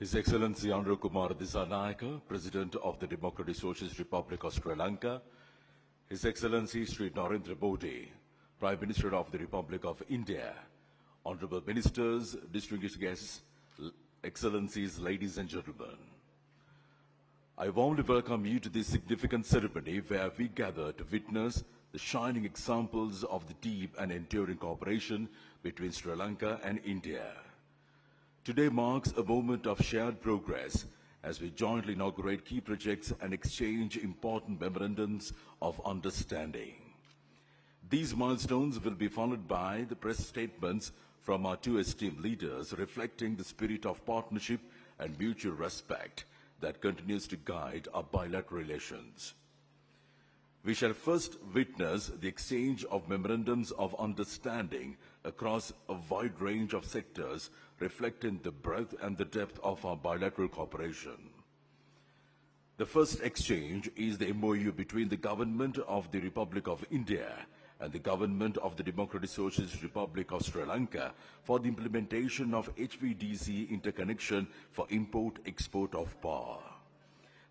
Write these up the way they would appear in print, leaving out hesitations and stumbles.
His Excellency Andrew Kumar Dissanayake, President of the Democratic Socialist Republic of Sri Lanka, His Excellency Sri Narendra Modi, Prime Minister of the Republic of India, Honorable Ministers, distinguished guests, Excellencies, ladies and gentlemen. I warmly welcome you to this significant ceremony where we gather to witness the shining examples of the deep and enduring cooperation between Sri Lanka and India. Today marks a moment of shared progress as we jointly inaugurate key projects and exchange important memorandums of understanding. These milestones will be followed by the press statements from our two esteemed leaders reflecting the spirit of partnership and mutual respect that continues to guide our bilateral relations. We shall first witness the exchange of memorandums of understanding across a wide range of sectors reflecting the breadth and the depth of our bilateral cooperation. The first exchange is the MOU between the Government of the Republic of India and the Government of the Democratic Socialist Republic of Sri Lanka for the implementation of HVDC interconnection for import-export of power.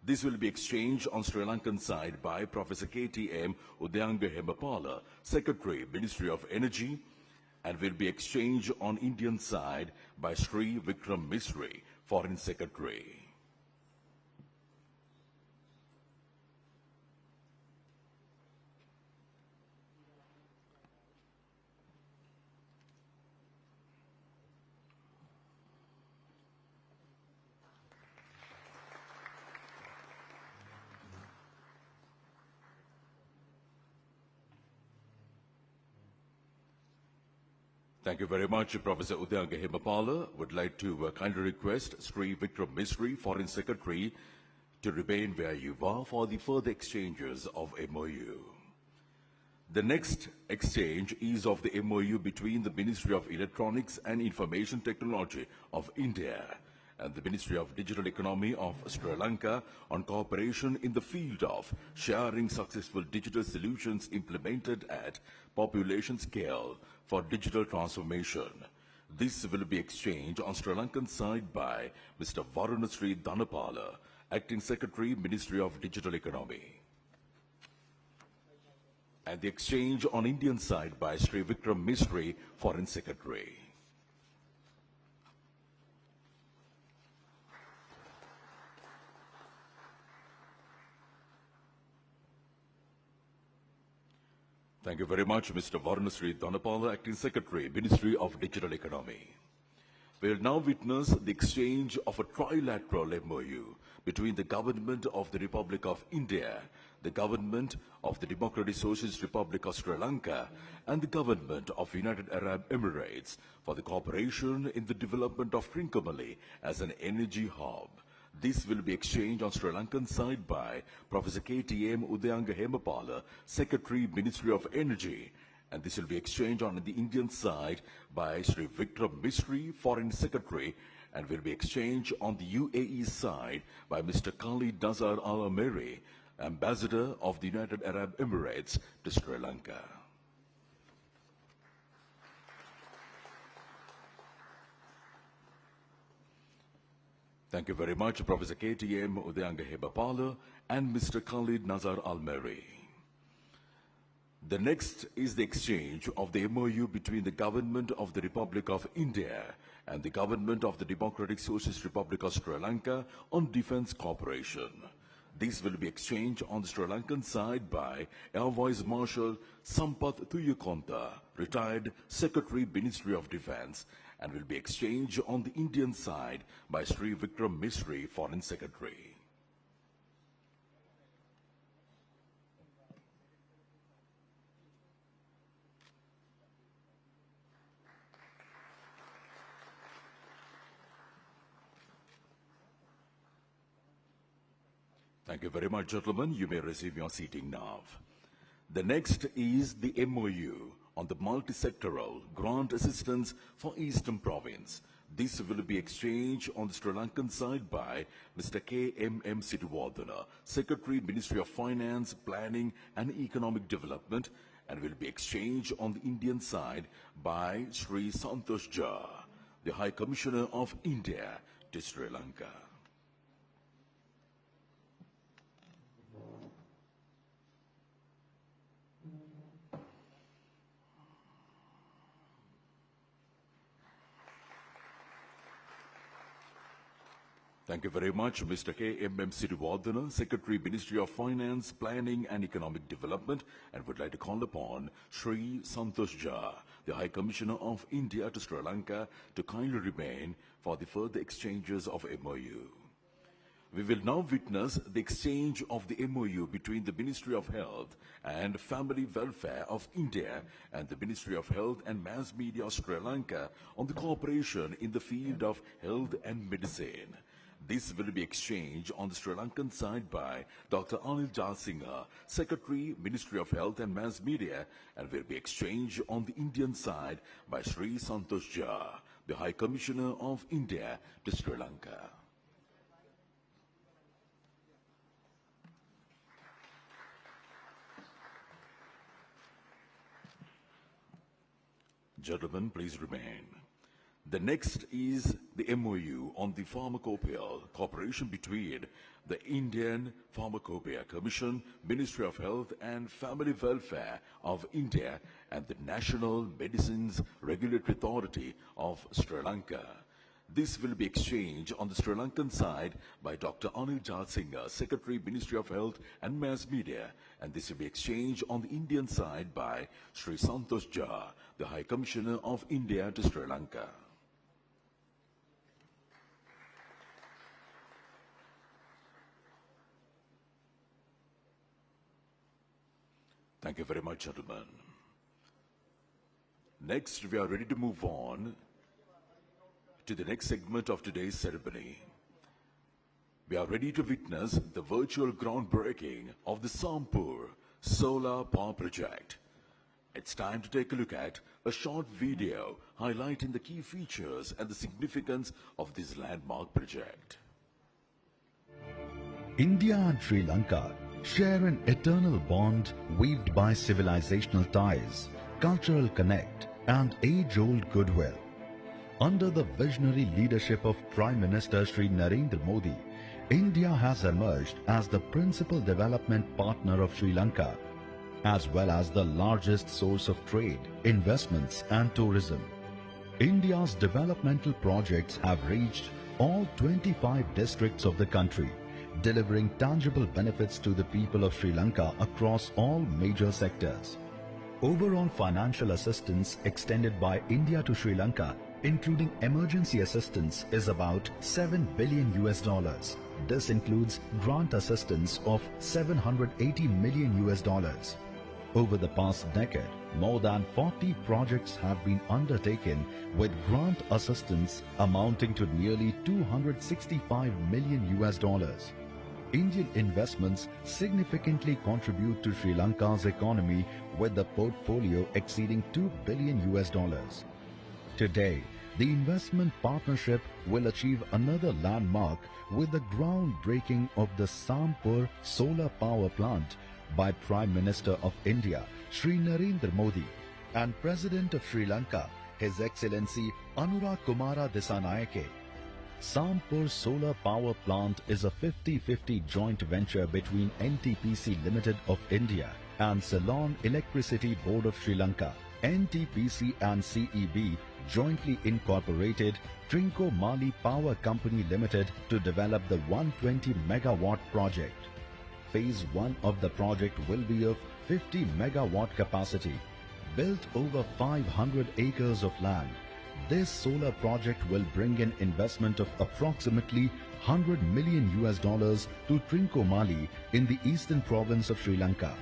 This will be exchanged on Sri Lankan side by Professor KTM Udayanga Hemapala, Secretary, Ministry of Energy, and will be exchanged on Indian side by Sri Vikram Misri, Foreign Secretary. Thank you very much, Professor Udayanga Hemapala. Would like to kindly request Sri Vikram Misri, Foreign Secretary, to remain where you are for the further exchanges of MOU. The next exchange is of the MOU between the Ministry of Electronics and Information Technology of India and the Ministry of Digital Economy of Sri Lanka on cooperation in the field of sharing successful digital solutions implemented at population scale for digital transformation. This will be exchanged on Sri Lankan side by Mr. Varunasri Dhanapala, Acting Secretary, Ministry of Digital Economy. And the exchange on Indian side by Sri Vikram Misri, Foreign Secretary. Thank you very much, Mr. Varunasri Dhanapala, Acting Secretary, Ministry of Digital Economy. We will now witness the exchange of a trilateral MOU between the Government of the Republic of India, the Government of the Democratic Socialist Republic of Sri Lanka, and the Government of United Arab Emirates for the cooperation in the development of Trincomalee as an energy hub. This will be exchanged on Sri Lankan side by Professor KTM Udayanga Hemapala, Secretary, Ministry of Energy, and this will be exchanged on the Indian side by Sri Vikram Misri, Foreign Secretary, and will be exchanged on the UAE side by Mr. Khalid Nazar Al Ameri, Ambassador of the United Arab Emirates to Sri Lanka. Thank you very much, Professor KTM Udayanga Hemapala and Mr. Khalid Nazar Al-Meri. The next is the exchange of the MOU between the Government of the Republic of India and the Government of the Democratic Socialist Republic of Sri Lanka on defense cooperation. This will be exchanged on the Sri Lankan side by Air Vice Marshal Sampath Thuyakonta, retired Secretary, Ministry of Defense, and will be exchanged on the Indian side by Sri Vikram Misri, Foreign Secretary. Thank you very much, gentlemen. You may receive your seating now. The next is the MOU on the multi-sectoral grant assistance for Eastern Province. This will be exchanged on the Sri Lankan side by Mr. K.M.M. Siddhivardhana, Secretary, Ministry of Finance, Planning and Economic Development, and will be exchanged on the Indian side by Sri Santosh Jha, the High Commissioner of India to Sri Lanka. Thank you very much, Mr. K.M.M. Sirivardhana, Secretary, Ministry of Finance, Planning and Economic Development, and would like to call upon Sri Santosh Jha, the High Commissioner of India to Sri Lanka, to kindly remain for the further exchanges of MOU. We will now witness the exchange of the MOU between the Ministry of Health and Family Welfare of India and the Ministry of Health and Mass Media of Sri Lanka on the cooperation in the field of health and medicine. This will be exchanged on the Sri Lankan side by Dr. Anil Jalsingha, Secretary, Ministry of Health and Mass Media, and will be exchanged on the Indian side by Sri Santosh Jha, the High Commissioner of India to Sri Lanka. Gentlemen, please remain. The next is the MOU on the Pharmacopoeia cooperation between the Indian Pharmacopoeia Commission, Ministry of Health and Family Welfare of India and the National Medicines Regulatory Authority of Sri Lanka. This will be exchanged on the Sri Lankan side by Dr. Anil Jalsingha, Secretary, Ministry of Health and Mass Media, and this will be exchanged on the Indian side by Sri Santosh Jha, the High Commissioner of India to Sri Lanka. Thank you very much, gentlemen. Next, we are ready to move on to the next segment of today's ceremony. We are ready to witness the virtual groundbreaking of the Sampur Solar Power Project. It's time to take a look at a short video highlighting the key features and the significance of this landmark project. India and Sri Lanka share an eternal bond weaved by civilizational ties, cultural connect, and age-old goodwill. Under the visionary leadership of Prime Minister Sri Narendra Modi, India has emerged as the principal development partner of Sri Lanka, as well as the largest source of trade, investments, and tourism. India's developmental projects have reached all 25 districts of the country, delivering tangible benefits to the people of Sri Lanka across all major sectors. Overall financial assistance extended by India to Sri Lanka, including emergency assistance, is about $7 billion. This includes grant assistance of $780 million. Over the past decade, more than 40 projects have been undertaken with grant assistance amounting to nearly $265 million. Indian investments significantly contribute to Sri Lanka's economy with the portfolio exceeding $2 billion. Today, the investment partnership will achieve another landmark with the groundbreaking of the Sampur solar power plant by Prime Minister of India, Sri Narendra Modi, and President of Sri Lanka, His Excellency Anura Kumara Dissanayake. Sampur Solar Power Plant is a 50-50 joint venture between NTPC Limited of India and Ceylon Electricity Board of Sri Lanka. NTPC and CEB jointly incorporated Trincomalee Power Company Limited to develop the 120 megawatt project. Phase 1 of the project will be of 50 megawatt capacity, built over 500 acres of land. This solar project will bring in investment of approximately $100 million to Trincomalee in the eastern province of Sri Lanka.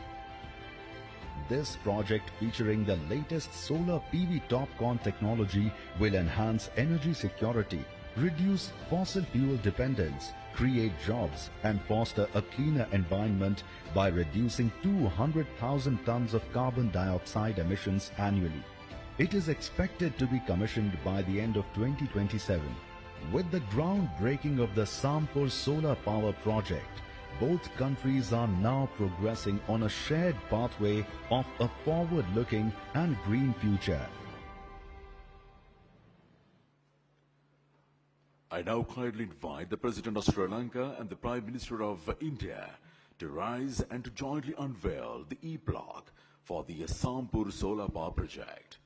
This project, featuring the latest solar PV TOPCon technology, will enhance energy security, reduce fossil fuel dependence, create jobs, and foster a cleaner environment by reducing 200,000 tons of carbon dioxide emissions annually. It is expected to be commissioned by the end of 2027. With the groundbreaking of the Sampur solar power project, both countries are now progressing on a shared pathway of a forward-looking and green future. I now kindly invite the President of Sri Lanka and the Prime Minister of India to rise and to jointly unveil the E-block for the Sampur Solar Power Project.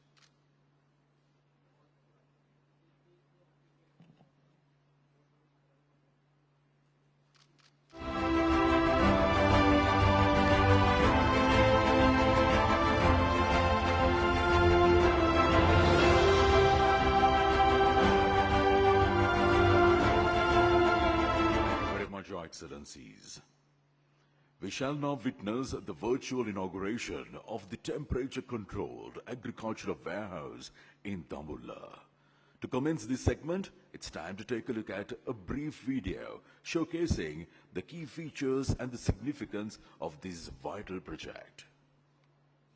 Very much, Your Excellencies. We shall now witness the virtual inauguration of the temperature-controlled agricultural warehouse in Dambulla. To commence this segment, it's time to take a look at a brief video showcasing the key features and the significance of this vital project.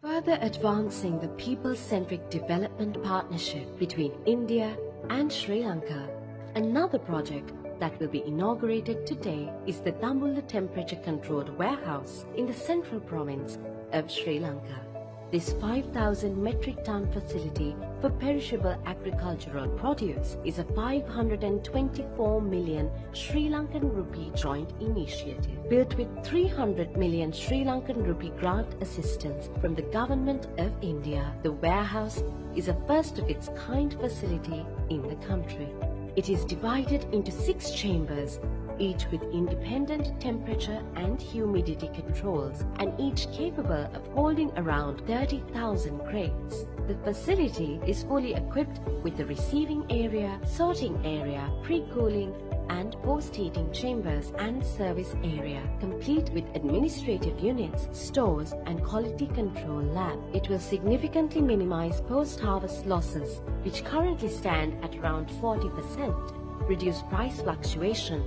Further advancing the people-centric development partnership between India and Sri Lanka, another project that will be inaugurated today is the Dambulla temperature-controlled warehouse in the central province of Sri Lanka. This 5,000 metric ton facility for perishable agricultural produce is a 524 million Sri Lankan rupee joint initiative built with 300 million Sri Lankan rupee grant assistance from the Government of India. The warehouse is a first of its kind facility in the country. It is divided into 6 chambers, each with independent temperature and humidity controls, and each capable of holding around 30,000 crates. The facility is fully equipped with a receiving area, sorting area, pre-cooling and post-heating chambers and service area, complete with administrative units, stores and quality control lab. It will significantly minimize post-harvest losses, which currently stand at around 40%, reduce price fluctuation,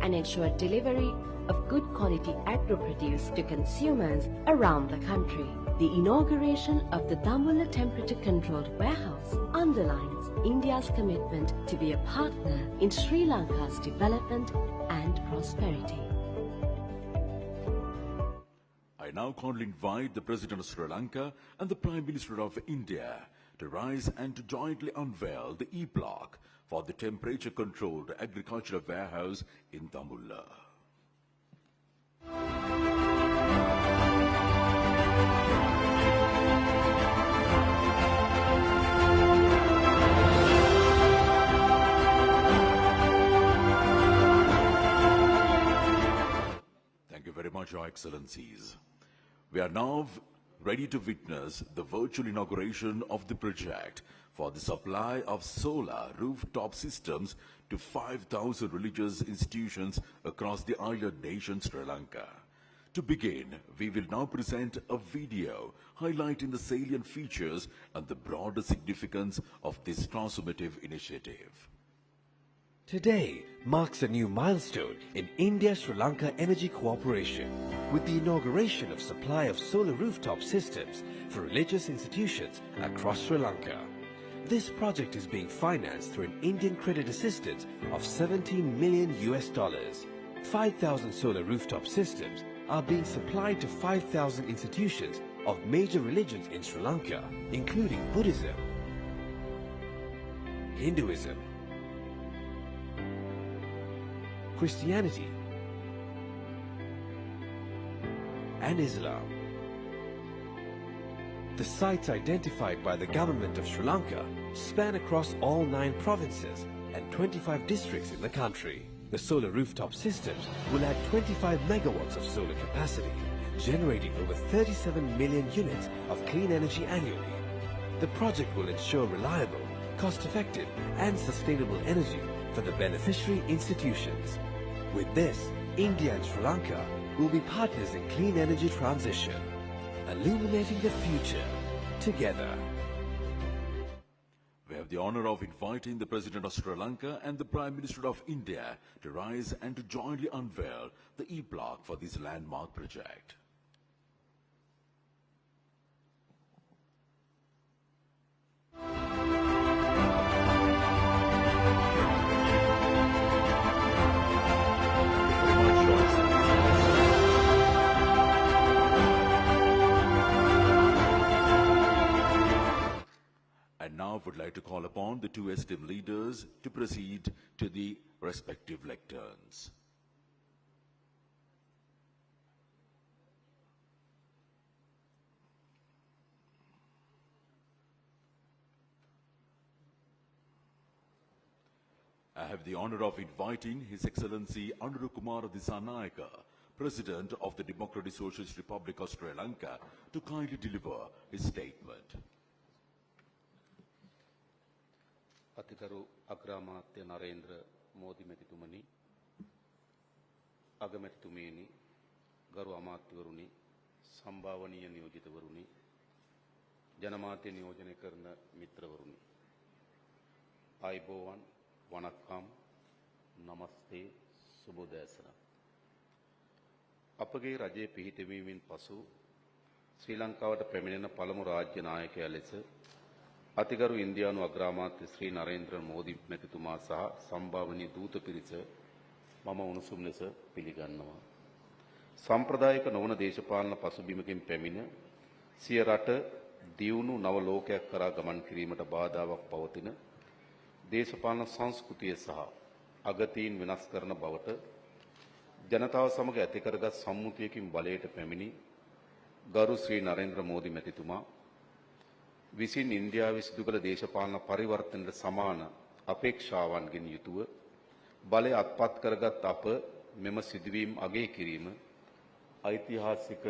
and ensure delivery of good quality agro-produce to consumers around the country. The inauguration of the Dambulla temperature-controlled warehouse underlines India's commitment to be a partner in Sri Lanka's development and prosperity. I now kindly invite the President of Sri Lanka and the Prime Minister of India to rise and to jointly unveil the E-block for the temperature-controlled agricultural warehouse in Dambulla. Thank you very much, Your Excellencies. We are now ready to witness the virtual inauguration of the project for the supply of solar rooftop systems to 5,000 religious institutions across the island nation Sri Lanka. To begin, we will now present a video highlighting the salient features and the broader significance of this transformative initiative. Today marks a new milestone in India-Sri Lanka energy cooperation with the inauguration of supply of solar rooftop systems for religious institutions across Sri Lanka. This project is being financed through an Indian credit assistance of 17 million US dollars. 5,000 solar rooftop systems are being supplied to 5,000 institutions of major religions in Sri Lanka, including Buddhism, Hinduism, Christianity, and Islam. The sites identified by the government of Sri Lanka span across all 9 provinces and 25 districts in the country. The solar rooftop systems will add 25 megawatts of solar capacity, generating over 37 million units of clean energy annually. The project will ensure reliable, cost-effective and sustainable energy for the beneficiary institutions. With this, India and Sri Lanka will be partners in clean energy transition, illuminating the future together. We have the honor of inviting the President of Sri Lanka and the Prime Minister of India to rise and to jointly unveil the E-block for this landmark project. And now would like to call upon the two esteemed leaders to proceed to the respective lecterns. I have the honor of inviting His Excellency Anuru Kumar Dissanayake, President of the Democratic Socialist Republic of Sri Lanka, to kindly deliver his statement. අතිගරු අග්‍රාමාත්‍ය Narendra Modi මැතිතුමනි, අගමැතිතුමියනි, ගරු අමාත්‍යවරුනි, සම්භාවනීය නියෝජිතවරුනි, ජනමාධ්‍ය නියෝජනය කරන මිත්‍රවරුනි, ආයුබෝවන්, වණක්කම්, නමස්තේ, සුබෝදෑසන. අපගේ රජයේ පිහිටවීමෙන් පසු ශ්‍රී ලංකාවට පැමිණෙන පළමු රාජ්‍ය නායකයා ලෙස අතිගරු ඉන්දියානු අග්‍රාමාත්‍ය ශ්‍රී නරේන්ද්‍ර මෝදි මැතිතුමා සහ සම්භාවනීය දූත පිරිස මම උණුසුම් ලෙස පිළිගන්නවා. සම්ප්‍රදායික නොවන දේශපාලන පසුබිමකින් පැමිණ සිය රට දියුණු නව ලෝකයක් කරා ගමන් කිරීමට බාධාවක් පවතින දේශපාලන සංස්කෘතිය සහ අගතීන් වෙනස් කරන බවට ජනතාව සමග ඇති කරගත් සම්මුතියකින් බලයට පැමිණි ගරු ශ්‍රී නරේන්ද්‍ර මෝදි මැතිතුමා විසින් ඉන්දියාවේ සිදු කළ දේශපාලන පරිවර්තනයට සමාන අපේක්ෂාවන්ගෙන් යුතුව බලය අත්පත් කරගත් අප මෙම සිදුවීම් අගය කිරීම ඓතිහාසික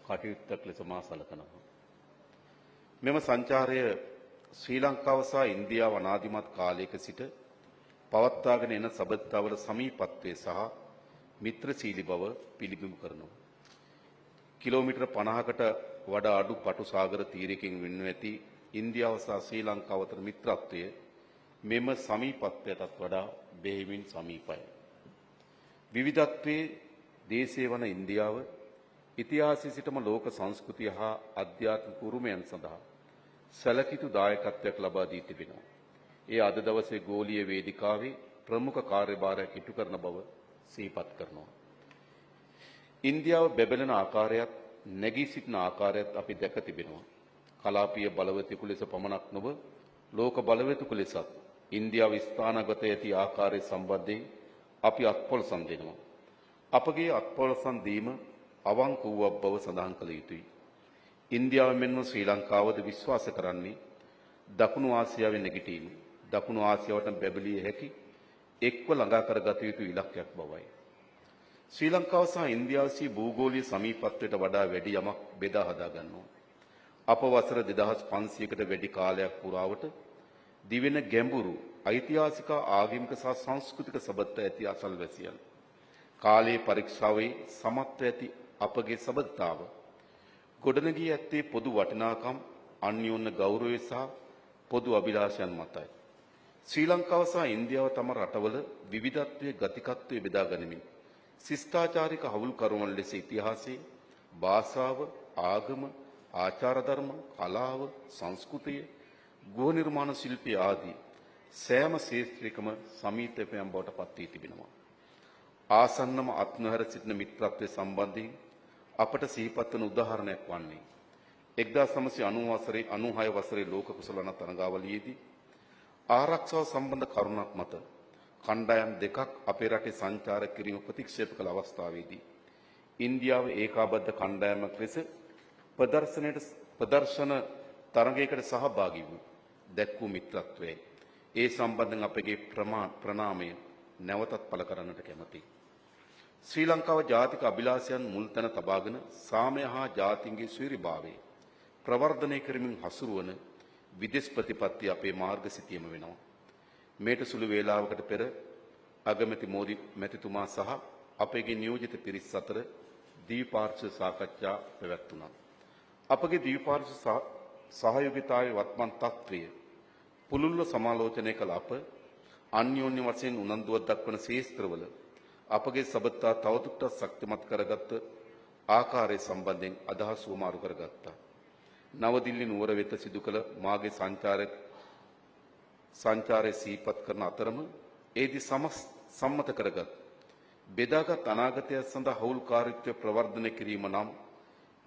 කටයුත්තක් ලෙස මා සලකනවා. මෙම සංචාරය ශ්‍රී ලංකාව සහ ඉන්දියාව අනාදිමත් කාලයක සිට පවත්වාගෙන එන සබඳතාවල සමීපත්වයේ සහ මිත්‍රශීලී බව පිළිබිඹු කරනවා. කිලෝමීටර් 50කට වඩා අඩු පටු සාගර තීරයකින් වෙන්ව ඇති ඉන්දියාව සහ ශ්‍රී ලංකාව අතර මිත්‍රත්වය මෙම සමීපත්වයටත් වඩා බෙහෙවින් සමීපයි. විවිධත්වයේ දේශය වන ඉන්දියාව ඉතිහාසයේ සිටම ලෝක සංස්කෘතිය හා අධ්‍යාත්මික උරුමයන් සඳහා සැලකිතු දායකත්වයක් ලබා දී තිබෙනවා. ඒ අද දවසේ ගෝලීය වේදිකාවේ ප්‍රමුඛ කාර්යභාරයක් ඉටු කරන බව සිහිපත් කරනවා. ඉන්දියාව බැබලෙන ආකාරයත් නැගී සිටින ආකාරයත් අපි දැක තිබෙනවා. කලාපීය බලවතෙකු ලෙස පමණක් නොව ලෝක බලවතෙකු ලෙසත් ඉන්දියාව ස්ථානගත ඇති ආකාරය සම්බන්ධයෙන් අපි අත්පොලසම් දෙනවා. අපගේ අත්පොලසම් දීම අවංක වූ බව සඳහන් කළ යුතුයි. ඉන්දියාව මෙන්ම ශ්‍රී ලංකාවද විශ්වාස කරන්නේ දකුණු ආසියාවේ නැගිටීම දකුණු ආසියාවට බැබලිය හැකි එක්ව ළඟා කරගත යුතු ඉලක්කයක් බවයි. ශ්‍රී ලංකාව සහ ඉන්දියාව සී භූගෝලීය සමීපත්වයට වඩා වැඩි යමක් බෙදා හදා ගන්නවා. අප වසර 2500කට වැඩි කාලයක් පුරාවට දිවෙන ගැඹුරු ඓතිහාසික ආගමික සහ සංස්කෘතික සබඳත ඇති අසල්වැසියන් කාලයේ පරීක්ෂාවේ සමත්ව ඇති අපගේ සබඳතාව ගොඩනගී ඇත්තේ පොදු වටිනාකම් අන්‍යෝන්‍ය ගෞරවය සහ පොදු අභිලාෂයන් මතයි. ශ්‍රී ලංකාව සහ ඉන්දියාව තම රටවල විවිධත්වයේ ගතිකත්වයේ බෙදා ගනිමින් ශිෂ්ටාචාරික හවුල්කරුවන් ලෙස ඉතිහාසයේ භාෂාව ආගම ආචාර ධර්ම කලාව සංස්කෘතිය ගෘහ නිර්මාණ ශිල්පී ආදී සෑම ශේත්‍රයකම සමීපයෙන් බවට පත් වී තිබෙනවා. ආසන්නම අත්නොහැර සිටින මිත්‍රත්වයේ සම්බන්ධයෙන් අපට සිහිපත් වන උදාහරණයක් වන්නේ 1996 වසරේ ලෝක කුසලන තරඟාවලියේදී ආරක්ෂාව සම්බන්ධ කරුණක් මත කණ්ඩායම් දෙකක් අපේ රටේ සංචාර කිරීම ප්‍රතික්ෂේප කළ අවස්ථාවේදී ඉන්දියාව ඒකාබද්ධ කණ්ඩායමක් ලෙස ප්‍රදර්ශන තරඟයකට සහභාගී වූ දැක්වූ මිත්‍රත්වයයි. ඒ සම්බන්ධයෙන් අපගේ ප්‍රණාමය නැවතත් පළ කරන්නට කැමැතියි. ශ්‍රී ලංකාව ජාතික අභිලාෂයන් මුල් තැන තබාගෙන සාමය හා ජාතින්ගේ සුවීරභාවය ප්‍රවර්ධනය කරමින් හසුරුවන විදේශ ප්‍රතිපත්ති අපේ මාර්ගසිතියම වෙනවා. මේට සුළු වේලාවකට පෙර අගමැති මෝදි මැතිතුමා සහ අපගේ නියෝජිත පිරිස් අතර ද්විපාර්ශ්ව සාකච්ඡා පැවැත්වුණා. අපගේ ද්විපාර්ශ්ව සහයෝගිතාවේ වත්මන් තත්ත්වය පුළුල්ව සමාලෝචනය කළ අප අන්‍යෝන්‍ය වශයෙන් උනන්දුවක් දක්වන ශේස්ත්‍රවල අපගේ සබඳතා තවදුරටත් ශක්තිමත් කරගත් ආකාරය සම්බන්ධයෙන් අදහස් වමාරු කරගත්තා. නවදිල්ලි නුවර වෙත සිදු කළ මාගේ සංචාරය සිහිපත් කරන අතරම ඒදී සම්මත කරගත් බෙදාගත් අනාගතය සඳහා හවුල්කාරීත්වය ප්‍රවර්ධනය කිරීම නම්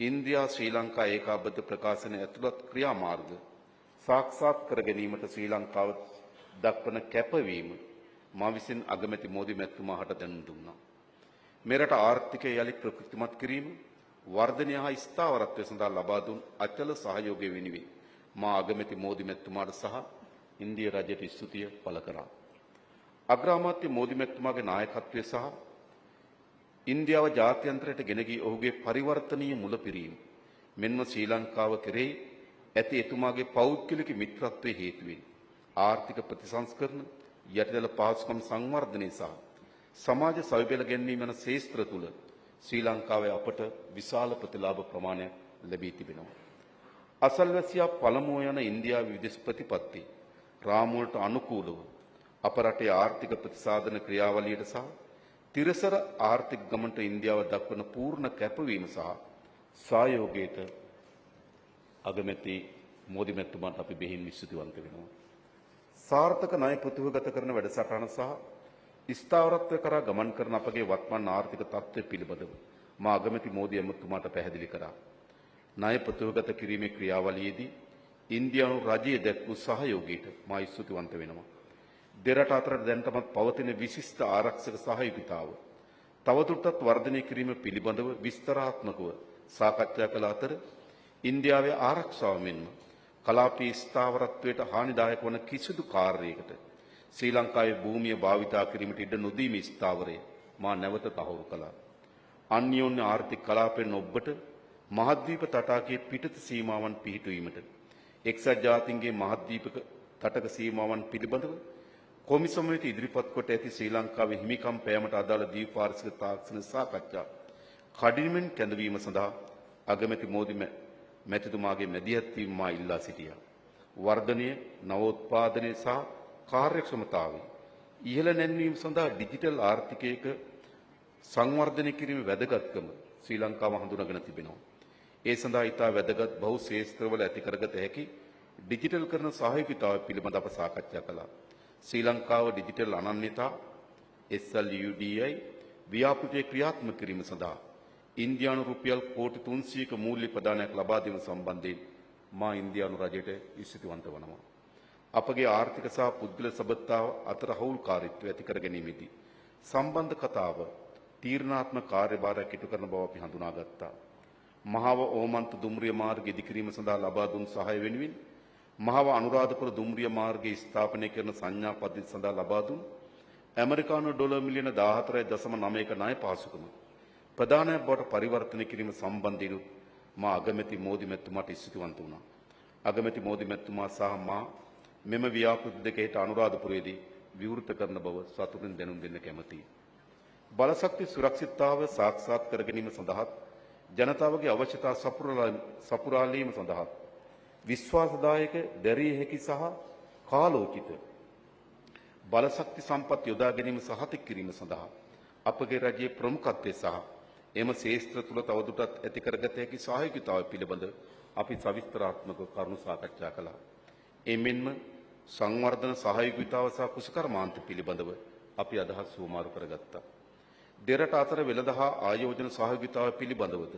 ඉන්දියා ශ්‍රී ලංකා ඒකාබද්ධ ප්‍රකාශනයේ ඇතුළත් ක්‍රියාමාර්ග සාක්ෂාත් කර ගැනීමට ශ්‍රී ලංකාව දක්වන කැපවීම මා විසින් අගමැති මෝදි මැතිතුමාට දැනුම් දුන්නා. මෙරට ආර්ථිකය යලි ප්‍රකෘතිමත් කිරීම, වර්ධනය හා ස්ථාවරත්වය සඳහා ලබා දුන් අචල සහයෝගය වෙනුවෙන් මා අගමැති මෝදි මැතිතුමාට සහ ඉන්දිය රජයට ස්තුතිය පළ කරා. අග්‍රාමාත්‍ය මෝදි මැතිතුමාගේ නායකත්වය සහ ඉන්දියාව ජාත්‍යන්තරයට ගෙන ගිය ඔහුගේ පරිවර්තනීය මුලපිරීම මෙන්ම ශ්‍රී ලංකාව කෙරෙහි ඇති එතුමාගේ පෞද්ගලික මිත්‍රත්වයේ හේතුවෙන් ආර්ථික ප්‍රතිසංස්කරණ, යටිදල පහසුකම් සංවර්ධනය සහ සමාජ සවිබෙල ගැන්වීම යන ශේෂ්ත්‍ර තුළ ශ්‍රී ලංකාවේ අපට විශාල ප්‍රතිලාභ ප්‍රමාණයක් ලැබී තිබෙනවා. අසල්වැසියා පළමුව යන ඉන්දියාවේ විදේශ ප්‍රතිපත්ති රාමුවලට අනුකූලව අප රටේ ආර්ථික ප්‍රතිසාධන ක්‍රියාවලියට සහ තිරසර ආර්ථික ගමනට ඉන්දියාව දක්වන පූර්ණ කැපවීම සහ සහයෝගයට අගමැති මෝදි මැතිතුමාට අපි බෙහෙවින් ස්තුතිවන්ත වෙනවා. සාර්ථක ණය ප්‍රතිවගත කරන වැඩසටහන සහ ස්ථාවරත්වය කරා ගමන් කරන අපගේ වත්මන් ආර්ථික තත්ත්වය පිළිබඳව මා අගමැති මෝදි මැතිතුමාට පැහැදිලි කරා. ණය ප්‍රතිවගත කිරීමේ ක්‍රියාවලියේදී ඉන්දියානු රජයේ දැක්වූ සහයෝගයට මා ස්තුතිවන්ත වෙනවා. දෙරට අතර දැනටමත් පවතින විශිෂ්ට ආරක්ෂක සහයෝගිතාව තවදුරටත් වර්ධනය කිරීම පිළිබඳව විස්තරාත්මකව සාකච්ඡා කළ අතර ඉන්දියාවේ ආරක්ෂාව මෙන්ම කලාපීය ස්ථාවරත්වයට හානිදායක වන කිසිදු කාර්යයකට ශ්‍රී ලංකාවේ භූමිය භාවිතා කිරීමට ඉඩ නොදීමේ ස්ථාවරය මා නැවත තහවුරු කළා. අන්‍යෝන්‍ය ආර්ථික කලාපයෙන් ඔබට මහද්වීප තටාකයේ පිටත සීමාවන් පිහිටුවීමට එක්සත් ජාතීන්ගේ මහද්වීපක තටක සීමාවන් පිළිබඳව කොමිසමයට ඉදිරිපත් කොට ඇති ශ්‍රී ලංකාවේ හිමිකම් පෑමට අදාළ දීපාර්ශ්වික තාක්ෂණ සාකච්ඡා කඩිනමින් කැඳවීම සඳහා අගමැති මෝදි මැතිතුමාගේ මැදිහත් වීම මා ඉල්ලා සිටියා. වර්ධනය, නවෝත්පාදනය සහ කාර්යක්ෂමතාවය ඉහළ නැන්වීම සඳහා ඩිජිටල් ආර්ථිකයක සංවර්ධනය කිරීමේ වැදගත්කම ශ්‍රී ලංකාව හඳුනාගෙන තිබෙනවා. ඒ සඳහා ඉතා වැදගත් බහු ශේෂ්ත්‍රවල ඇති කරගත හැකි ඩිජිටල් කරන සහයෝගීතාවය පිළිබඳ අප සාකච්ඡා කළා. ශ්‍රී ලංකාව ඩිජිටල් අනන්‍යතා SLUDI ව්‍යාපෘතිය ක්‍රියාත්මක කිරීම සඳහා ඉන්දියානු රුපියල් කෝටි 300ක මූල්‍ය ප්‍රදානයක් ලබා දීම සම්බන්ධයෙන් මා ඉන්දියානු රජයට ස්තුතිවන්ත වනවා. අපගේ ආර්ථික සහ පුද්ගල සබඳතාව අතර හවුල්කාරීත්වය ඇති කර ගැනීමේදී සම්බන්ධ කතාව තීරණාත්මක කාර්යභාරයක් ඉටු කරන බව අපි හඳුනාගත්තා. මහව ඕමන්ත දුම්රිය මාර්ගය ඉදිකිරීම සඳහා ලබා දුන් සහාය වෙනුවෙන් මහව අනුරාධපුර දුම්රිය මාර්ගය ස්ථාපනය කරන සංඥා පද්ධතිය සඳහා ලබා දුන් ඇමරිකානු ඩොලර් මිලියන 14.9ක ණය පහසුකම ප්‍රධානයක් බවට පරිවර්තනය කිරීම සම්බන්ධයෙන් මා අගමැති මෝදි මැතිතුමාට ස්තුතිවන්ත වුණා. අගමැති මෝදි මැතිතුමා සහ මා මෙම ව්‍යාපෘති දෙක හෙට අනුරාධපුරයේදී විවෘත කරන බව සතුටින් දැනුම් දෙන්න කැමැතියි. බලශක්ති සුරක්ෂිතතාවය සාක්ෂාත් කර ගැනීම සඳහා ජනතාවගේ අවශ්‍යතා සපුරාලීම සඳහා විශ්වාසදායක, දැරිය හැකි සහ කාලෝචිත බලශක්ති සම්පත් යොදා ගැනීම සහතික කිරීම සඳහා අපගේ රජයේ ප්‍රමුඛත්වය සහ එම ශේෂ්ත්‍ර තුළ තවදුරටත් ඇති කරගත හැකි සහයෝගීතාවය පිළිබඳ අපි සවිස්තරාත්මක කරුණු සාකච්ඡා කළා. එමෙන්ම සංවර්ධන සහයෝගීතාව සහ කුසකර්මාන්ත පිළිබඳව අපි අදහස් සුමාරු කරගත්තා. දෙරට අතර වෙළඳ හා ආයෝජන සහයෝගීතාව පිළිබඳවද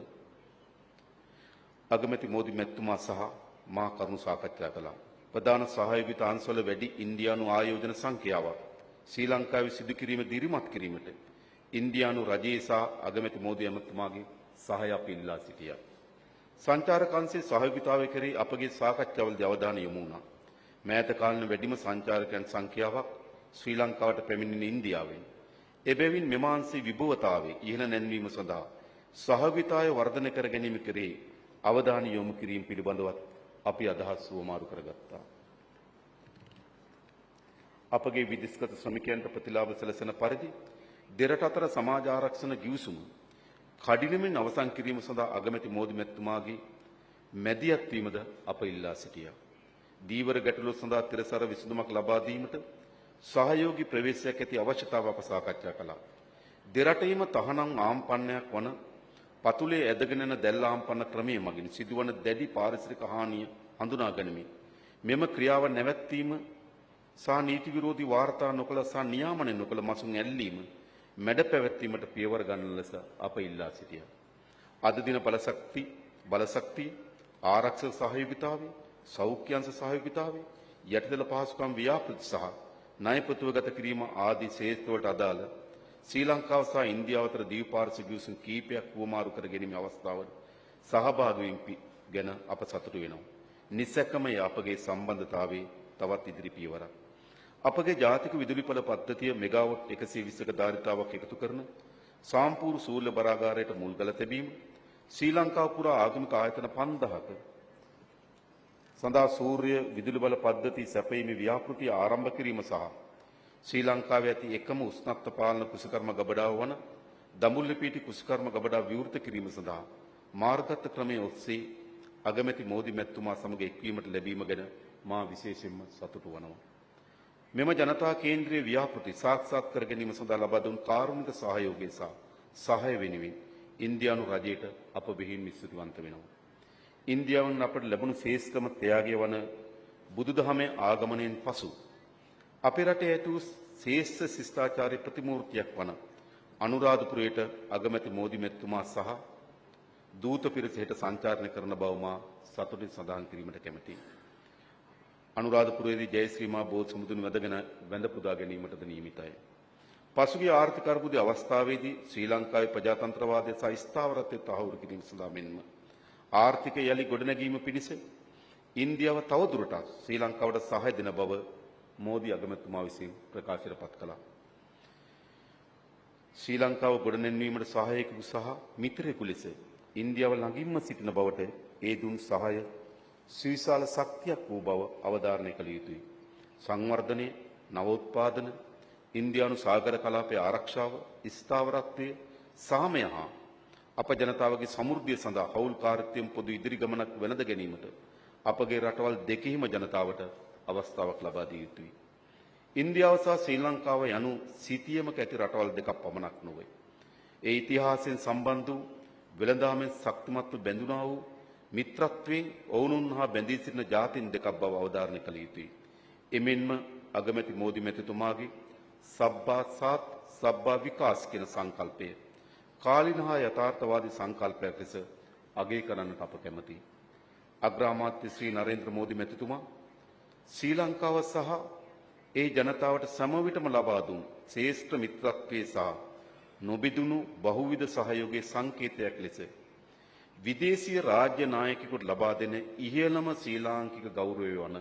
අගමැති මෝදි මැතිතුමා සහ මා කරුණු සාකච්ඡා කළා. ප්‍රධාන සහයෝගීතා අංශවල වැඩි ඉන්දියානු ආයෝජන සංඛ්‍යාවක් ශ්‍රී ලංකාවේ සිදු කිරීම දිරිමත් කිරීමට ඉන්දියානු රජයේ සහ අගමැති මෝදි මැතිතුමාගේ සහාය අපි ඉල්ලා සිටියා. සංචාරක අංශයේ සහයෝගීතාවය කෙරෙහි අපගේ සාකච්ඡාවලදී අවධානය යොමු වුණා. මෑත කාලීන වැඩිම සංචාරකයන් සංඛ්‍යාවක් ශ්‍රී ලංකාවට පැමිණෙන ඉන්දියාවෙන්. එබැවින් මෙම අංශයේ විභවතාවයේ ඉහළ නැන්වීම සඳහා සහයෝගීතාවය වර්ධනය කර ගැනීම කෙරෙහි අවධානය යොමු කිරීම පිළිබඳවත් අපි අදහස් සුවමාරු කරගත්තා. අපගේ විදේශගත ශ්‍රමිකයන්ට ප්‍රතිලාභ සැලසෙන පරිදි දෙරට අතර සමාජ ආරක්ෂණ ගිවිසුම කඩිනමින් අවසන් කිරීම සඳහා අගමැති මෝදි මැතිතුමාගේ මැදිහත් වීමද අප ඉල්ලා සිටියා. දීවර ගැටලුව සඳහා තිරසර විසඳුමක් ලබා දීමට සහයෝගී ප්‍රවේශයක් ඇති අවශ්‍යතාව අප සාකච්ඡා කළා. දෙරටේම තහනම් ආම්පන්නයක් වන පතුලේ ඇදගෙන යන දැල් ආම්පන්න ක්‍රමයේ මගින් සිදුවන දැඩි පාරිසරික හානිය හඳුනා ගනිමින් මෙම ක්‍රියාව නැවැත්වීම සහ නීති විරෝධී වාර්තා නොකළ සහ නියාමනය නොකළ මසුන් ඇල්ලීම මැඩ පැවැත්වීමට පියවර ගන්න ලෙස අප ඉල්ලා සිටියා. අද දින බලශක්ති ආරක්ෂක සහයෝගීතාවය සෞඛ්‍යංශ සහයෝගිතාවේ යටිතල පහසුකම් ව්‍යාපෘති සහ ණය ප්‍රතිවගත කිරීම ආදී ක්ෂේත්‍රවලට අදාළ ශ්‍රී ලංකාව සහ ඉන්දියාව අතර ද්විපාර්ශ්වික විසඳුම් කීපයක් වුවමාරු කර ගැනීමේ අවස්ථාවල සහභාගී වීම ගැන අප සතුටු වෙනවා. නිසැකම අපගේ සම්බන්ධතාවයේ තවත් ඉදිරි පියවරක්. අපගේ ජාතික විදුලිපළ පද්ධතිය මෙගාවොට් 120ක ධාරිතාවක් එකතු කරන සාම්පූර් සූර්ය බරාගාරයට මුල්ගල තැබීම, ශ්‍රී ලංකාව පුරා ආගමික ආයතන 5000ක සඳහා සූර්ය විදුලි බල පද්ධති සැපයීමේ ව්‍යාපෘතිය ආරම්භ කිරීම සහ ශ්‍රී ලංකාවේ ඇති එකම උෂ්ණත්ව පාලන කෘෂිකර්ම ගබඩාව වන දඹුල්ලපිටි කෘෂිකර්ම ගබඩාව විවෘත කිරීම සඳහා මාර්ගගත ක්‍රමයේ ඔස්සේ අගමැති මෝදි මැතිතුමා සමග එක්වීමට ලැබීම ගැන මා විශේෂයෙන්ම සතුටු වනවා. මෙම ජනතා කේන්ද්‍රීය ව්‍යාපෘති සාක්ෂාත් කර ගැනීම සඳහා ලබා දුන් කාරුණික සහයෝගය සහ සහාය වෙනුවෙන් ඉන්දියානු රජයට අප බෙහෙවින් ස්තුතිවන්ත වෙනවා. ඉන්දියාවෙන් අපට ලැබුණු ශ්‍රේෂ්ඨම ත්‍යාගය වන බුදුදහමේ ආගමනයෙන් පසු අපේ රටේ ඇති වූ ශ්‍රේෂ්ඨ ශිෂ්ටාචාරයේ ප්‍රතිමූර්තියක් වන අනුරාධපුරයට අගමැති මෝදි මැතිතුමා සහ දූත පිරිස හෙට සංචාරණය කරන බව මා සතුටින් සඳහන් කිරීමට කැමැතියි. අනුරාධපුරයේදී ජයශ්‍රී මා බෝධිසමුදුන් වැඳ පුදා ගැනීමටද නියමිතයි. පසුගිය ආර්ථික අර්බුදයේ අවස්ථාවේදී ශ්‍රී ලංකාවේ ප්‍රජාතන්ත්‍රවාදය සහ ස්ථාවරත්වය තහවුරු කිරීම සඳහා මෙන්ම ආර්ථික යලි ගොඩනැගීම පිණිස ඉන්දියාව තවදුරටත් ශ්‍රී ලංකාවට සහාය දෙන බව මෝදි අගමැතිතුමා විසින් ප්‍රකාශයට පත් කළා. ශ්‍රී ලංකාව ගොඩනැන්වීමට සහායකයෙකු සහ මිත්‍රයෙකු ලෙස ඉන්දියාව ළඟින්ම සිටින බවට ඒ දුන් සහාය සුවිශාල ශක්තියක් වූ බව අවධාරණය කළ යුතුයි. සංවර්ධනය, නවෝත්පාදන, ඉන්දියානු සාගර කලාපයේ ආරක්ෂාව, ස්ථාවරත්වය, සාමය හා අප ජනතාවගේ සමෘද්ධිය සඳහා හවුල්කාරීත්වයෙන් පොදු ඉදිරි ගමනක් වෙනද ගැනීමට අපගේ රටවල් දෙකෙහිම ජනතාවට අවස්ථාවක් ලබා දිය යුතුයි. ඉන්දියාව සහ ශ්‍රී ලංකාව යනු සිටියමක ඇති රටවල් දෙකක් පමණක් නොවේ. ඒ ඉතිහාසයෙන් සම්බන්ධ වූ වෙළඳාමෙන් ශක්තිමත්ව බැඳුනා වූ මිත්‍රත්වයෙන් ඔවුනුන් හා බැඳී සිටින ජාතීන් දෙකක් බව අවධාරණය කළ යුතුයි. එමෙන්ම අගමැති මෝදි මැතිතුමාගේ සබ්බා සාත් සබ්බා විකාස් කියන සංකල්පය කාලීන හා යථාර්ථවාදී සංකල්පයක් ලෙස අගය කරන්නට අප කැමැතියි. අග්‍රාමාත්‍ය ශ්‍රී නරේන්ද්‍ර මෝදි මැතිතුමා ශ්‍රී ලංකාව සහ ඒ ජනතාවට සමවිතම ලබා දුන් ශ්‍රේෂ්ඨ මිත්‍රත්වයේ සහ නොබිදුණු බහුවිධ සහයෝගයේ සංකේතයක් ලෙස විදේශීය රාජ්‍ය නායකයෙකුට ලබා දෙන ඉහළම ශ්‍රී ලාංකික ගෞරවය වන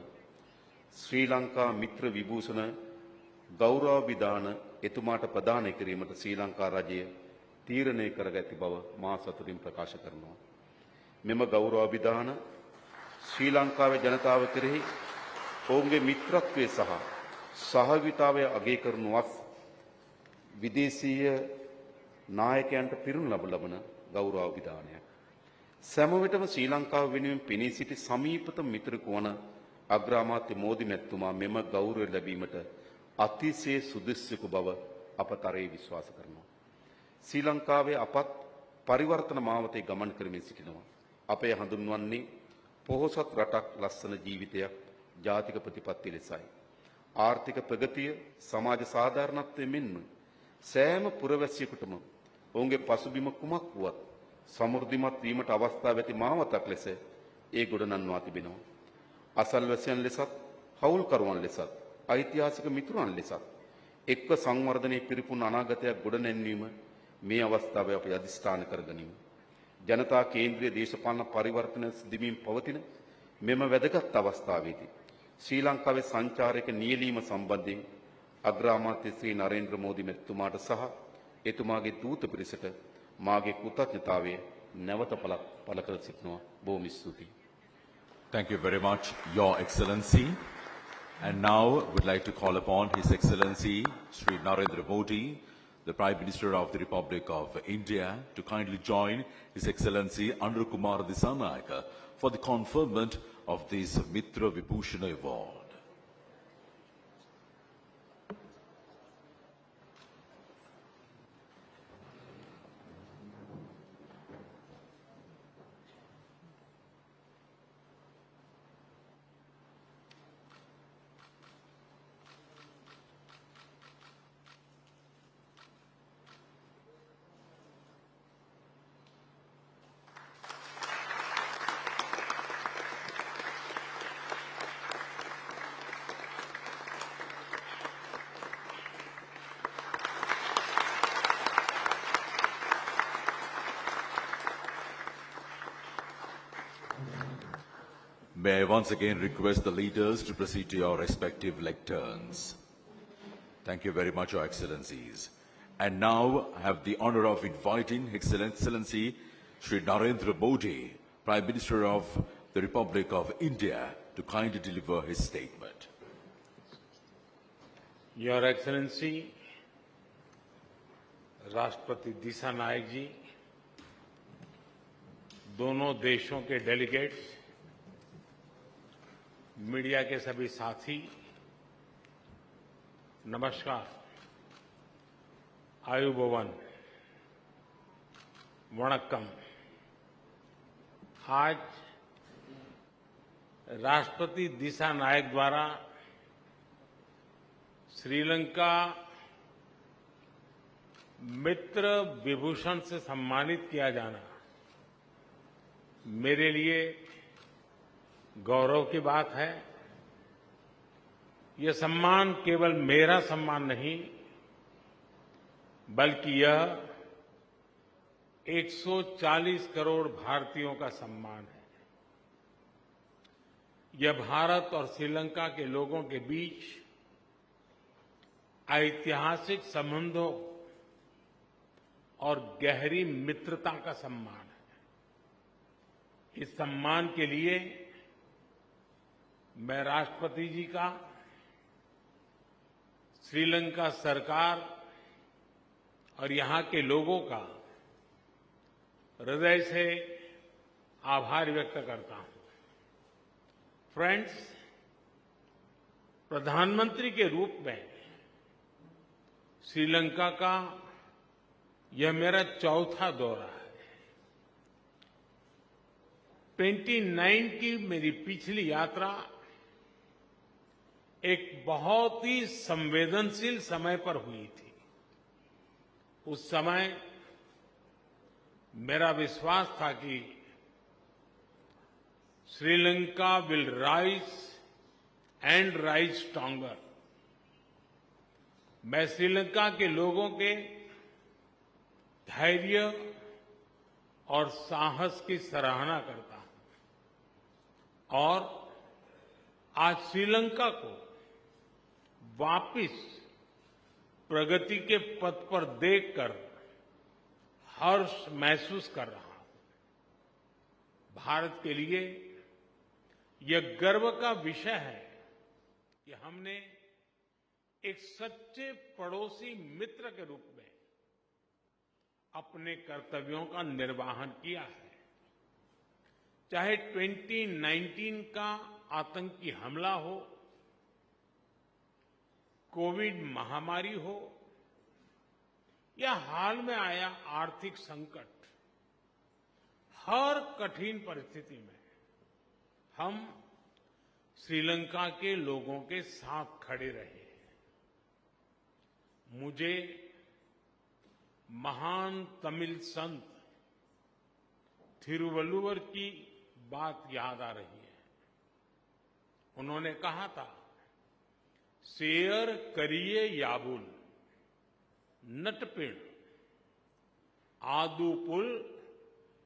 ශ්‍රී ලංකා මිත්‍ර විභූෂණ ගෞරවාභිදාන එතුමාට ප්‍රදානය කිරීමට ශ්‍රී ලංකා රජය තීරණය කරගැති බව මා සතුටින් ප්‍රකාශ කරනවා. මෙම ගෞරවාභිදාන ශ්‍රී ලංකාවේ ජනතාව කෙරෙහි ඔවුන්ගේ මිත්‍රත්වය සහ සහභාගීතාවය අගය කරනුවත් විදේශීය නායකයන්ට පිරුණු ලබන ගෞරවාභිදානයක්. සෑම විටම ශ්‍රී ලංකාව වෙනුවෙන් පෙනී සිටි සමීපතම මිතුරෙකු වන අග්‍රාමාත්‍ය මෝදි මැතිතුමා මෙම ගෞරවය ලැබීමට අතිශය සුදුසුකු බව අප තරයේ විශ්වාස කරනවා. ශ්‍රී ලංකාවේ අපත් පරිවර්තන මාවතේ ගමන් කරමින් සිටිනවා. අපේ හඳුන්වන්නේ පොහොසත් රටක් ලස්සන ජීවිතයක් ජාතික ප්‍රතිපත්ති ලෙසයි. ආර්ථික ප්‍රගතිය, සමාජ සාධාරණත්වය මෙන්ම සෑම පුරවැසියෙකුටම ඔවුන්ගේ පසුබිම කුමක් වුවත් සමෘද්ධිමත් වීමට අවස්ථාව ඇති මාවතක් ලෙස ඒ ගොඩනංවා තිබෙනවා. අසල්වැසියන් ලෙසත්, හවුල්කරුවන් ලෙසත්, ඓතිහාසික මිතුරන් ලෙසත් එක්ව සංවර්ධනයේ පිරිපුන් අනාගතයක් ගොඩනැන්වීම මේ අවස්ථාවේ අපි අධිෂ්ඨාන කරගනිමු. ජනතා කේන්ද්‍රීය දේශපාලන පරිවර්තන සිදුවීම් පවතින මෙම වැදගත් අවස්ථාවේදී ශ්‍රී ලංකාවේ සංචාරක නියැලීම සම්බන්ධයෙන් අග්‍රාමාත්‍ය ශ්‍රී නරේන්ද්‍ර මෝදි මැතිතුමාට සහ එතුමාගේ දූත පිරිසට මාගේ කෘතඥතාවය නැවත පළ කර සිටිනවා. බොහොම ස්තුතියි. Thank you very much, Your Excellency. And now would like to call upon His Excellency Sri Narendra Modi, the Prime Minister of the Republic of India, to kindly join His Excellency Anur Kumar Dissanayake for the conferment of this Mitra Vibhushana Award. May I once again request the leaders to proceed to your respective lecterns. Thank you very much, Your Excellencies. And now I have the honor of inviting His Excellency Sri Narendra Modi, Prime Minister of the Republic of India, to kindly deliver his statement. Your excellency राष्ट्रपति दिशा नायक जी, दोनों देशों के delegates, media के सभी साथी, नमस्कार, आयुबोवन, वणक्कम। आज राष्ट्रपति दिशा नायक द्वारा श्रीलंका मित्र विभूषण से सम्मानित किया जाना मेरे लिए गौरव की बात है। यह सम्मान केवल मेरा सम्मान नहीं, बल्कि यह 140 करोड़ भारतीयों का सम्मान है। यह भारत और श्रीलंका के लोगों के बीच ऐतिहासिक संबंधों और गहरी मित्रता का सम्मान है। इस सम्मान के लिए मैं राष्ट्रपति जी का, श्रीलंका सरकार और यहां के लोगों का हृदय से आभार व्यक्त करता हूं। फ्रेंड्स, प्रधानमंत्री के रूप में श्रीलंका का यह मेरा चौथा दौरा है। 29 की मेरी पिछली यात्रा एक बहुत ही संवेदनशील समय पर हुई थी। उस समय मेरा विश्वास था कि Sri Lanka will rise and rise stronger. मैं श्रीलंका के लोगों के धैर्य और साहस की सराहना करता हूं और आज श्रीलंका को वापस प्रगति के पथ पर देखकर हर्ष महसूस कर रहा हूं। भारत के लिए यह गर्व का विषय है कि हमने एक सच्चे पड़ोसी मित्र के रूप में अपने कर्तव्यों का निर्वहन किया है। चाहे 2019 का आतंकी हमला हो, कोविड महामारी हो या हाल में आया आर्थिक संकट, हर कठिन परिस्थिति में हम श्रीलंका के लोगों के साथ खड़े रहे। मुझे महान तमिल संत थिरुवल्लुवर की बात याद आ रही है। उन्होंने कहा था, शेयर करिए याबुल नटपिण आदुपुल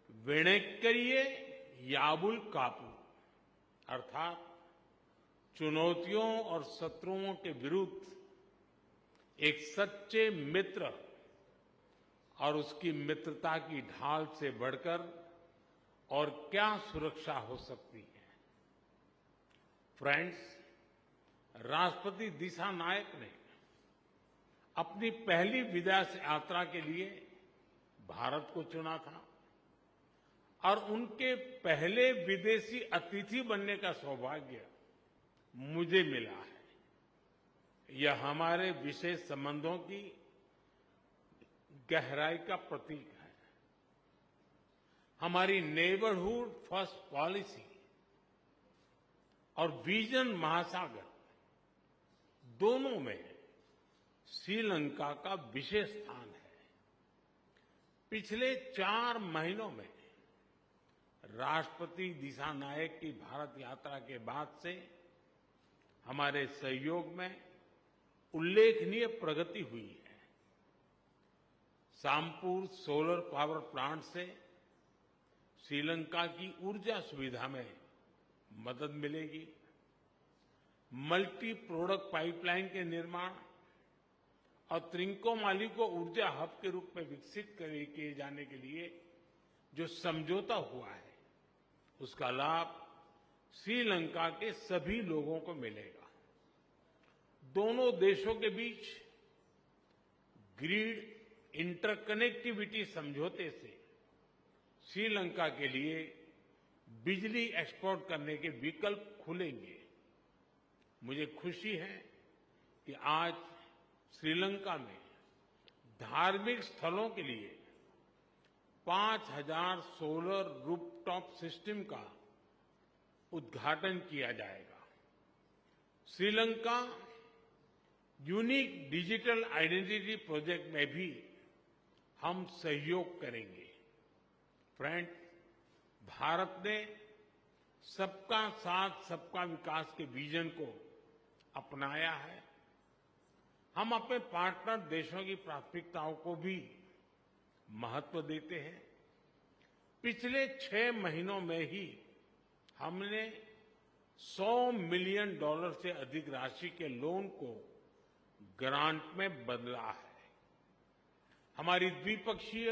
वेणेक्करिए याबुल कापू। अर्थात चुनौतियों और शत्रुओं के विरुद्ध एक सच्चे मित्र और उसकी मित्रता की ढाल से बढ़कर और क्या सुरक्षा हो सकती है। फ्रेंड्स, राष्ट्रपति दिशा नायक ने अपनी पहली विदेश यात्रा के लिए भारत को चुना था और उनके पहले विदेशी अतिथि बनने का सौभाग्य मुझे मिला है। यह हमारे विशेष संबंधों की गहराई का प्रतीक है। हमारी नेबरहुड फर्स्ट पॉलिसी और विजन महासागर दोनों में श्रीलंका का विशेष स्थान है। पिछले 4 महीनों में राष्ट्रपति दिशा नायक की भारत यात्रा के बाद से हमारे सहयोग में उल्लेखनीय प्रगति हुई है। सामपुर सोलर पावर प्लांट से श्रीलंका की ऊर्जा सुविधा में मदद मिलेगी। मल्टी प्रोडक्ट पाइपलाइन के निर्माण और त्रिंकोमाली को ऊर्जा हब के रूप में विकसित किए जाने के लिए जो समझौता हुआ है, उसका लाभ श्रीलंका के सभी लोगों को मिलेगा। दोनों देशों के बीच ग्रिड इंटरकनेक्टिविटी समझौते से श्रीलंका के लिए बिजली एक्सपोर्ट करने के विकल्प खुलेंगे। मुझे खुशी है कि आज श्रीलंका में धार्मिक स्थलों के लिए 5000 सोलर रूफटॉप सिस्टम का उद्घाटन किया जाएगा। Sri Lanka unique digital identity project में भी हम सहयोग करेंगे। फ्रेंड, भारत ने सबका साथ सबका विकास के विजन को अपनाया है। हम अपने पार्टनर देशों की प्राथमिकताओं को भी महत्व देते हैं। पिछले 6 महीनों में ही हमने $100 मिलियन से अधिक राशि के लोन को ग्रांट में बदला है। हमारी द्विपक्षीय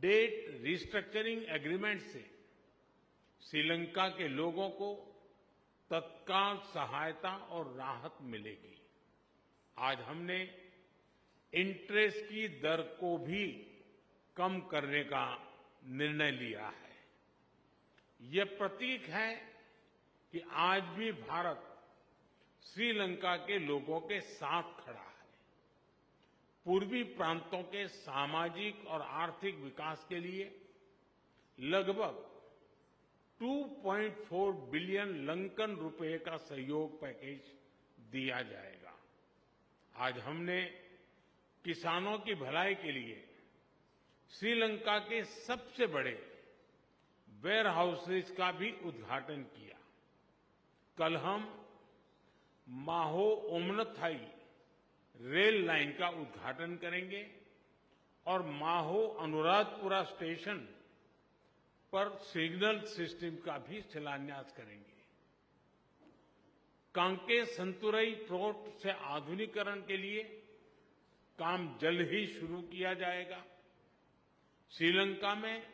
डेट रिस्ट्रक्चरिंग एग्रीमेंट से श्रीलंका के लोगों को तत्काल सहायता और राहत मिलेगी। आज हमने इंटरेस्ट की दर को भी कम करने का निर्णय लिया है। यह प्रतीक है कि आज भी भारत श्रीलंका के लोगों के साथ खड़ा है। पूर्वी प्रांतों के सामाजिक और आर्थिक विकास के लिए लगभग 2.4 बिलियन लंकन रुपए का सहयोग पैकेज दिया जाएगा। आज हमने किसानों की भलाई के लिए श्रीलंका के सबसे बड़े वेयर हाउसेज का भी उद्घाटन किया। कल हम माहो ओमनथाई रेल लाइन का उद्घाटन करेंगे और माहो अनुराधपुरा स्टेशन पर सिग्नल सिस्टम का भी शिलान्यास करेंगे। कांके संतुरई पोर्ट से आधुनिकीकरण के लिए काम जल्द ही शुरू किया जाएगा। श्रीलंका में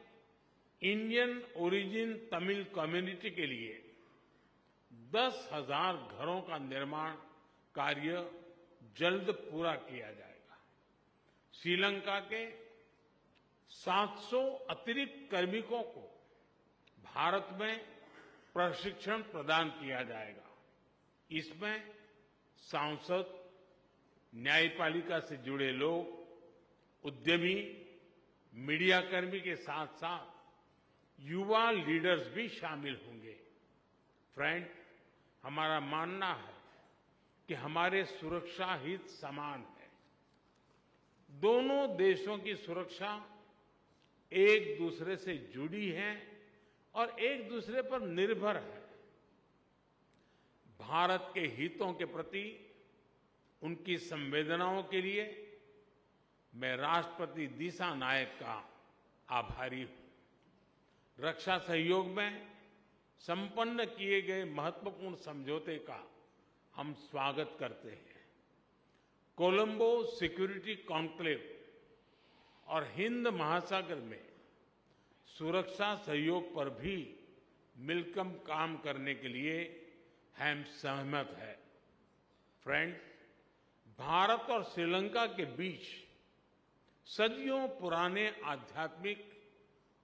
इंडियन ओरिजिन तमिल कम्युनिटी के लिए 10,000 घरों का निर्माण कार्य जल्द पूरा किया जाएगा। श्रीलंका के 700 अतिरिक्त कार्मिकों को भारत में प्रशिक्षण प्रदान किया जाएगा। इसमें सांसद, न्यायपालिका से जुड़े लोग, उद्यमी, मीडियाकर्मी के साथ साथ युवा लीडर्स भी शामिल होंगे। फ्रेंड, हमारा मानना है कि हमारे सुरक्षा हित समान है। दोनों देशों की सुरक्षा एक दूसरे से जुड़ी है और एक दूसरे पर निर्भर है। भारत के हितों के प्रति उनकी संवेदनाओं के लिए मैं राष्ट्रपति दिशा नायक का आभारी हूं। रक्षा सहयोग में संपन्न किए गए महत्वपूर्ण समझौते का हम स्वागत करते हैं। कोलंबो सिक्योरिटी कॉन्क्लेव और हिंद महासागर में सुरक्षा सहयोग पर भी मिलकर काम करने के लिए हम सहमत हैं। फ्रेंड्स, भारत और श्रीलंका के बीच सदियों पुराने आध्यात्मिक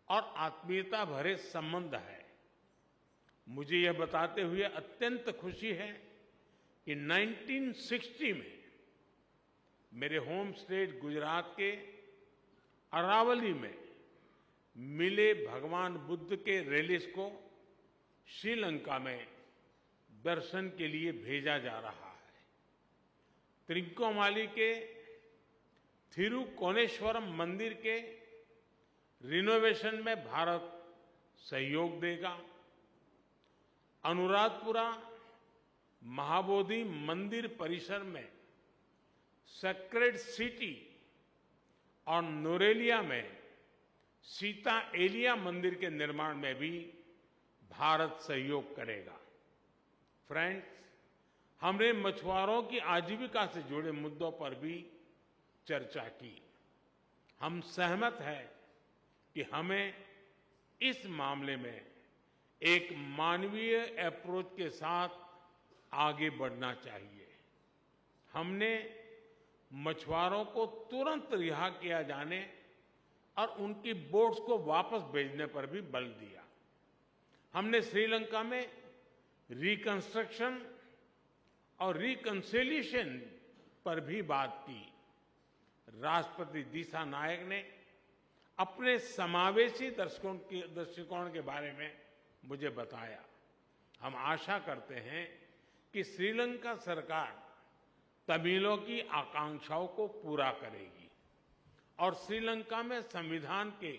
और आत्मीयता भरे संबंध है। मुझे यह बताते हुए अत्यंत खुशी है कि 1960 में मेरे होम स्टेट गुजरात के अरावली में मिले भगवान बुद्ध के रेलिस को श्रीलंका में दर्शन के लिए भेजा जा रहा है। त्रिकोमाली के थिरुकोनेश्वरम मंदिर के रिनोवेशन में भारत सहयोग देगा। अनुराधपुरा महाबोधि मंदिर परिसर में सेक्रेड सिटी और नोरेलिया में सीता एलिया मंदिर के निर्माण में भी भारत सहयोग करेगा। फ्रेंड्स, हमने मछुआरों की आजीविका से जुड़े मुद्दों पर भी चर्चा की। हम सहमत हैं कि हमें इस मामले में एक मानवीय अप्रोच के साथ आगे बढ़ना चाहिए। हमने मछुआरों को तुरंत रिहा किया जाने और उनकी बोट्स को वापस भेजने पर भी बल दिया। हमने श्रीलंका में रिकंस्ट्रक्शन और रिकंसिलिएशन पर भी बात की। राष्ट्रपति दिशा नायक ने अपने समावेशी दृष्टिकोण के बारे में मुझे बताया। हम आशा करते हैं कि श्रीलंका सरकार तमिलों की आकांक्षाओं को पूरा करेगी और श्रीलंका में संविधान के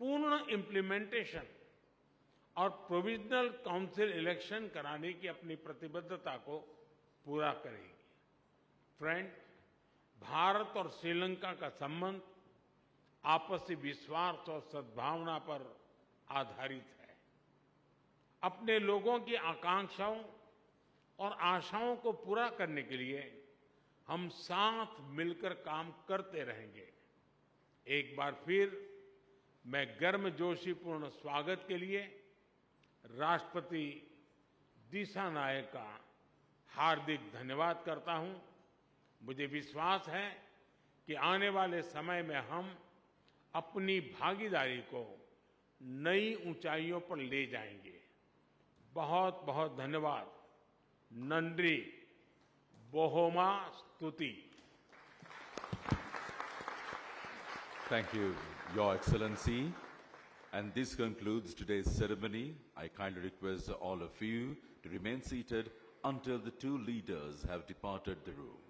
पूर्ण इम्प्लीमेंटेशन और प्रोविजनल काउंसिल इलेक्शन कराने की अपनी प्रतिबद्धता को पूरा करेगी। फ्रेंड, भारत और श्रीलंका का संबंध आपसी विश्वास और सद्भावना पर आधारित है। अपने लोगों की आकांक्षाओं और आशाओं को पूरा करने के लिए हम साथ मिलकर काम करते रहेंगे। एक बार फिर मैं गर्मजोशीपूर्ण स्वागत के लिए राष्ट्रपति दिशा नायक का हार्दिक धन्यवाद करता हूं। मुझे विश्वास है कि आने वाले समय में हम अपनी भागीदारी को नई ऊंचाइयों पर ले जाएंगे। बहुत बहुत धन्यवाद। नंद्री बोहोमा स्तुति। Thank you, Your Excellency. And this concludes today's ceremony. I kindly request all of you to remain seated until the two leaders have departed the room.